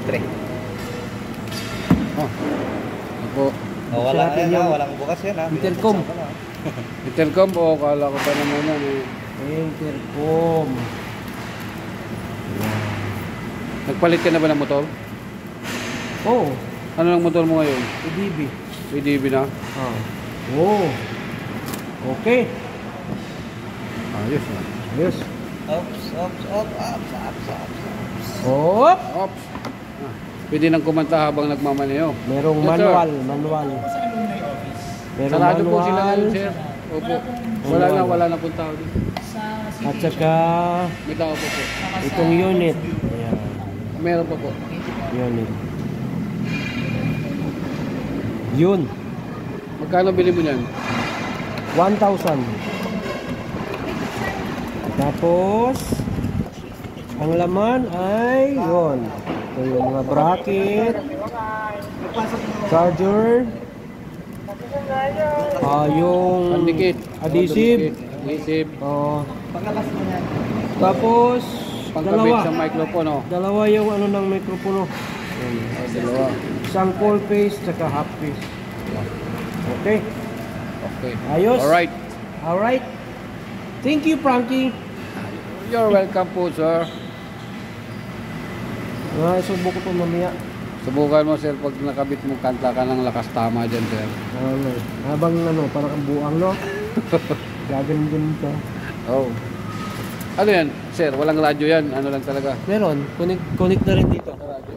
Pre. Oh. Ako. Oh, wala yan, walang bukas yan ha. Intercom. Intercom o kala ko pa naman yan eh. Intercom. Nagpalit ka na ba ng motor? Oh, Ano lang motor mo ngayon? EDB. PDB na? Oh. Okay. Ayos na. Ayos. Ops. Hop. Ops. Ah, pwede nang kumanta habang nagmamaneho. Merong Yes, sir. manual. Merong Sarado po sila manual. ngayon, sir. Opo. Wala na pong tao dito. At saka May tao po po. itong unit. Ayan. Meron pa po. Unit. Yun. Magkano bili mo niyan? 1,000. Tapos ang laman ay yun. Ito yung mga bracket, charger, yung Pandikit. adhesive. Adhesive. Tapos Pangkabit sa microphone, oh. dalawa yung ano ng mikropono. Dalawa. Isang full face tsaka half face. Okay. Okay. Ayos. Alright. Thank you, Frankie. You're welcome po, sir. Subo ko ito mamaya. Subukan mo, sir, pag nakabit mo, kanta ka ng lakas tama dyan, sir. Habang parang ang buang, no? Gaganon ka. Oh. Ano yan, sir? Walang radyo yan. Ano lang talaga? Meron. Connect na rin dito. Radyo.